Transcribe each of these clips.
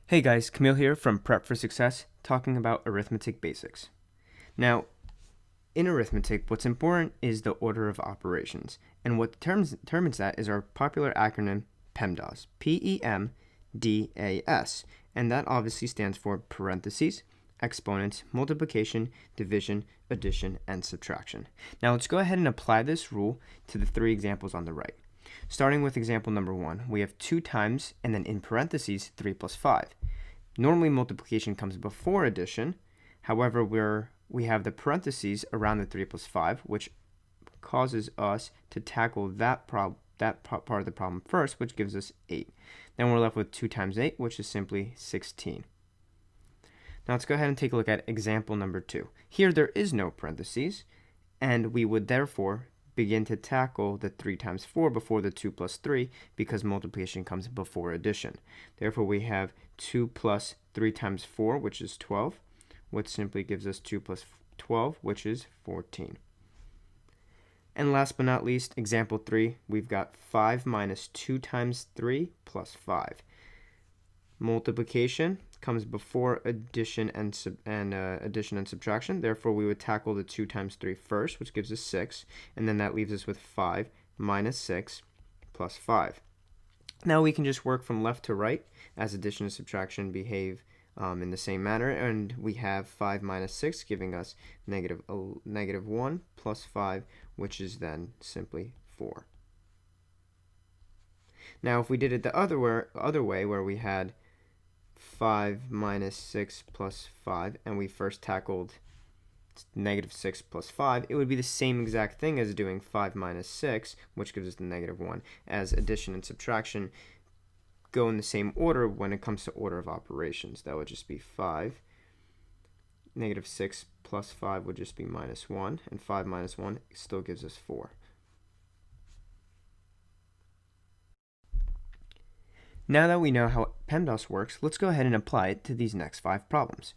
Hey guys, Camille here from Prep for Success, talking about arithmetic basics. Now, in arithmetic, what's important is the order of operations, and what determines that is our popular acronym PEMDAS, P-E-M-D-A-S, and that obviously stands for parentheses, exponents, multiplication, division, addition, and subtraction. Now let's go ahead and apply this rule to the three examples on the right. Starting with example number 1, we have 2 times and then in parentheses 3 plus 5. Normally multiplication comes before addition. However, we have the parentheses around the 3 plus 5, which causes us to tackle that part of the problem first, which gives us 8. Then we're left with 2 times 8, which is simply 16. Now let's go ahead and take a look at example number 2. Here there is no parentheses, and we would therefore begin to tackle the 3 times 4 before the 2 plus 3 because multiplication comes before addition. Therefore, we have 2 plus 3 times 4, which is 12, which simply gives us 2 plus 12, which is 14. And last but not least, example 3, we've got 5 minus 2 times 3 plus 5. Multiplication comes before addition and subtraction. Therefore, we would tackle the 2 times 3 first, which gives us 6, and then that leaves us with 5 minus 6 plus 5. Now we can just work from left to right as addition and subtraction behave in the same manner, and we have 5 minus 6 giving us negative 1 plus 5, which is then simply 4. Now if we did it the other way where we had 5 minus 6 plus 5, and we first tackled negative 6 plus 5, it would be the same exact thing as doing 5 minus 6, which gives us the negative 1, as addition and subtraction go in the same order when it comes to order of operations. That would just be 5. Negative 6 plus 5 would just be minus 1, and 5 minus 1 still gives us 4. Now that we know how PEMDAS works, let's go ahead and apply it to these next 5 problems.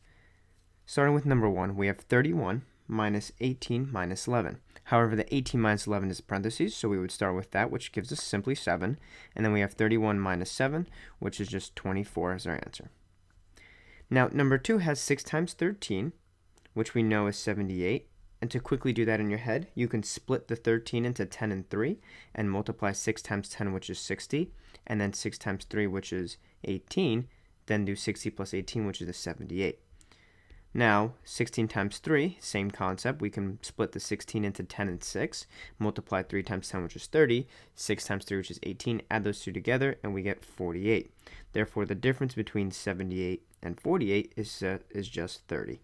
Starting with number 1, we have 31 minus 18 minus 11. However, the 18 minus 11 is parentheses, so we would start with that, which gives us simply 7. And then we have 31 minus 7, which is just 24 as our answer. Now, number 2 has 6 times 13, which we know is 78. And to quickly do that in your head, you can split the 13 into 10 and 3 and multiply 6 times 10, which is 60, and then 6 times 3, which is 18, then do 60 plus 18, which is a 78. Now, 16 times 3, same concept. We can split the 16 into 10 and 6, multiply 3 times 10, which is 30, 6 times 3, which is 18, add those two together, and we get 48. Therefore, the difference between 78 and 48 is just 30.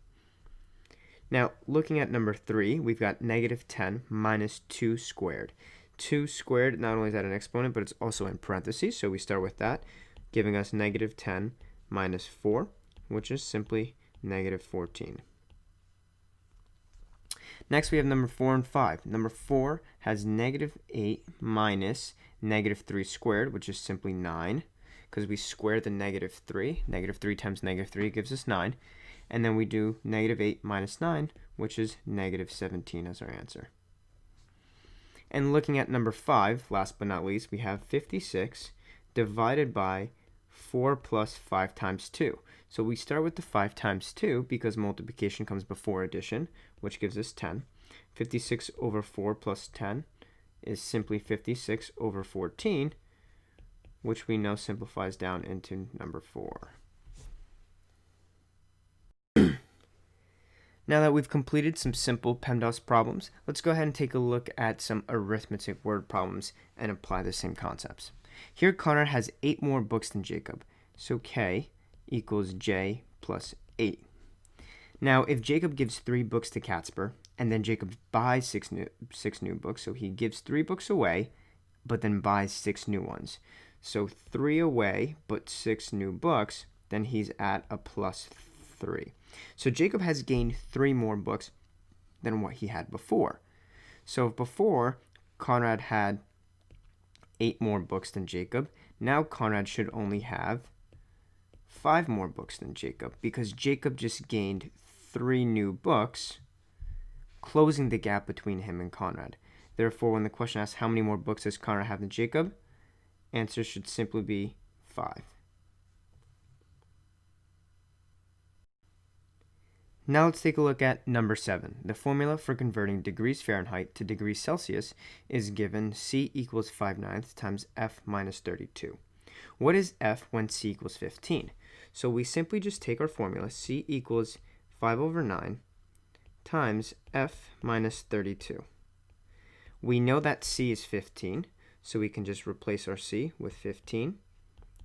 Now, looking at number 3, we've got negative 10 minus 2 squared. 2 squared, not only is that an exponent, but it's also in parentheses, so we start with that, giving us negative 10 minus 4, which is simply negative 14. Next, we have number 4 and 5. Number 4 has negative 8 minus negative 3 squared, which is simply 9, because we square the negative 3. Negative 3 times negative 3 gives us 9. And then we do negative 8 minus 9, which is negative 17 as our answer. And looking at number 5, last but not least, we have 56 divided by 4 plus 5 times 2. So we start with the 5 times 2 because multiplication comes before addition, which gives us 10. 56 over 4 plus 10 is simply 56 over 14, which we know simplifies down into number 4. Now that we've completed some simple PEMDAS problems, let's go ahead and take a look at some arithmetic word problems and apply the same concepts. Here, Conrad has 8 more books than Jacob, so K equals J plus 8. Now, if Jacob gives 3 books to Catsper, and then Jacob buys 6 new books, so he gives 3 books away, but then buys 6 new ones. So 3 away, but 6 new books, then he's at a plus 3. So Jacob has gained 3 more books than what he had before. So before, Conrad had 8 more books than Jacob. Now Conrad should only have 5 more books than Jacob because Jacob just gained 3 new books, closing the gap between him and Conrad. Therefore, when the question asks how many more books does Conrad have than Jacob, answer should simply be 5. Now let's take a look at number 7. The formula for converting degrees Fahrenheit to degrees Celsius is given C equals 5/9 times F minus 32. What is F when C equals 15? So we simply just take our formula, C equals 5/9 times F minus 32. We know that C is 15, so we can just replace our C with 15.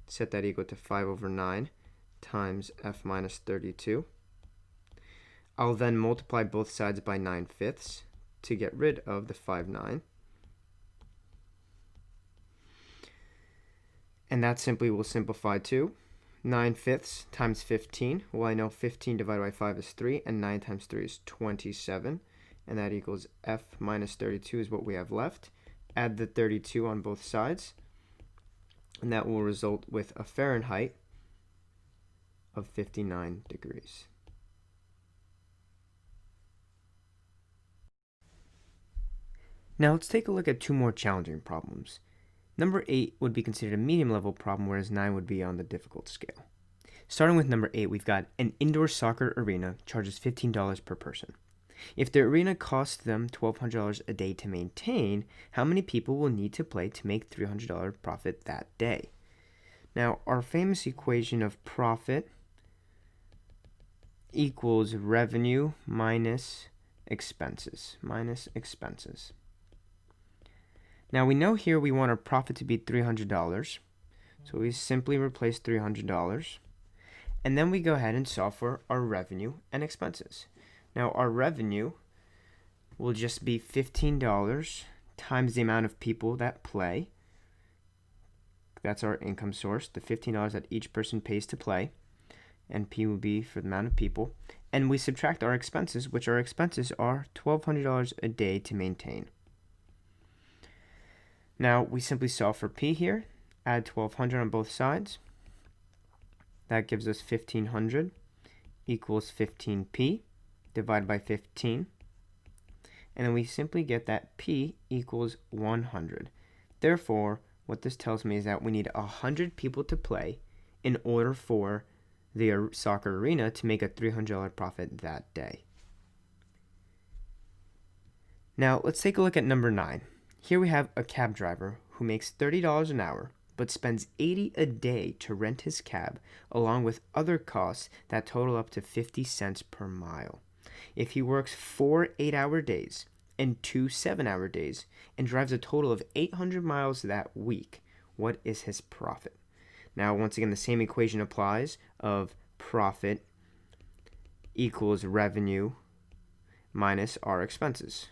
Set that equal to 5/9 times F minus 32. I'll then multiply both sides by 9/5 to get rid of the 5/9. And that simply will simplify to 9/5 times 15. Well, I know 15 divided by 5 is 3, and 9 times 3 is 27. And that equals F minus 32 is what we have left. Add the 32 on both sides, and that will result with a Fahrenheit of 59 degrees. Now let's take a look at two more challenging problems. Number 8 would be considered a medium level problem, whereas 9 would be on the difficult scale. Starting with number 8, we've got an indoor soccer arena charges $15 per person. If the arena costs them $1,200 a day to maintain, how many people will need to play to make $300 profit that day? Now, our famous equation of profit equals revenue minus expenses. Now, we know here we want our profit to be $300, so we simply replace $300, and then we go ahead and solve for our revenue and expenses. Now, our revenue will just be $15 times the amount of people that play. That's our income source, the $15 that each person pays to play, and P will be for the amount of people. And we subtract our expenses, which our expenses are $1,200 a day to maintain. Now, we simply solve for P here, add 1,200 on both sides. That gives us 1,500 equals 15P divided by 15. And then we simply get that P equals 100. Therefore, what this tells me is that we need 100 people to play in order for the soccer arena to make a $300 profit that day. Now, let's take a look at number 9. Here we have a cab driver who makes $30 an hour, but spends $80 a day to rent his cab, along with other costs that total up to 50 cents per mile. If he works 4 8-hour days and 2 7-hour days and drives a total of 800 miles that week, what is his profit? Now, once again, the same equation applies of profit equals revenue minus our expenses.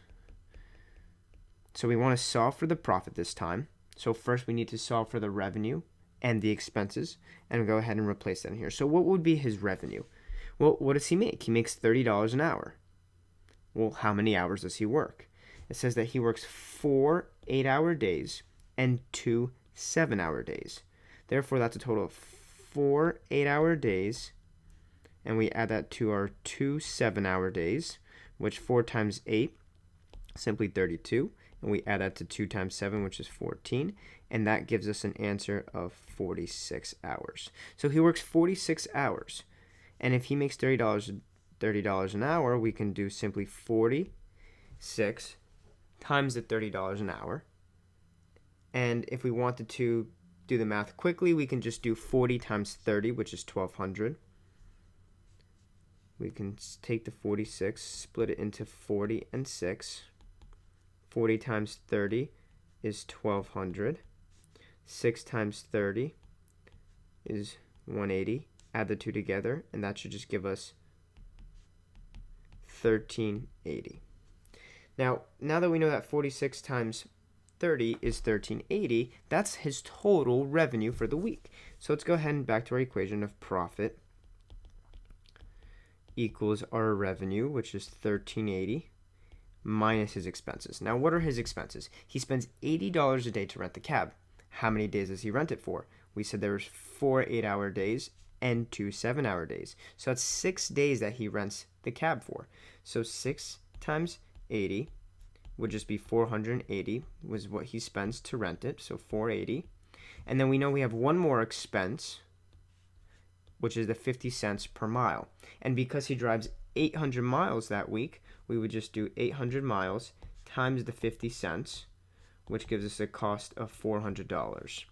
So we want to solve for the profit this time. So first we need to solve for the revenue and the expenses, and go ahead and replace that in here. So what would be his revenue? Well, what does he make? He makes $30 an hour. Well, how many hours does he work? It says that he works 4 8-hour days and 2 7-hour days. Therefore, that's a total of 4 8-hour days, and we add that to our 2 7-hour days, which 4 times 8, simply 32, and we add that to 2 times 7, which is 14, and that gives us an answer of 46 hours. So he works 46 hours, and if he makes $30 an hour, we can do simply 46 times the $30 an hour, and if we wanted to do the math quickly, we can just do 40 times 30, which is 1,200. We can take the 46, split it into 40 and 6. 40 times 30 is 1,200. 6 times 30 is 180. Add the two together, and that should just give us 1,380. Now that we know that 46 times 30 is 1,380, that's his total revenue for the week. So let's go ahead and back to our equation of profit equals our revenue, which is 1,380, minus his expenses. Now, what are his expenses? He spends $80 a day to rent the cab. How many days does he rent it for? We said there was 4 8-hour days and 2 7-hour days. So that's 6 days that he rents the cab for. So 6 times 80 would just be 480 was what he spends to rent it, so 480. And then we know we have one more expense, which is the 50 cents per mile. And because he drives 800 miles that week, we would just do 800 miles times the 50 cents, which gives us a cost of $400.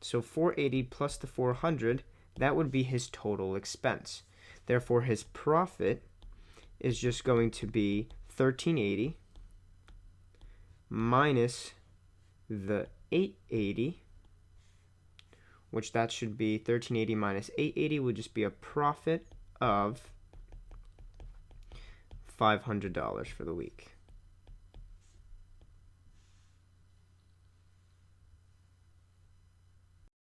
So 480 plus the 400, that would be his total expense. Therefore, his profit is just going to be 1380 minus the 880, which that should be 1380 minus 880 would just be a profit of $500 for the week.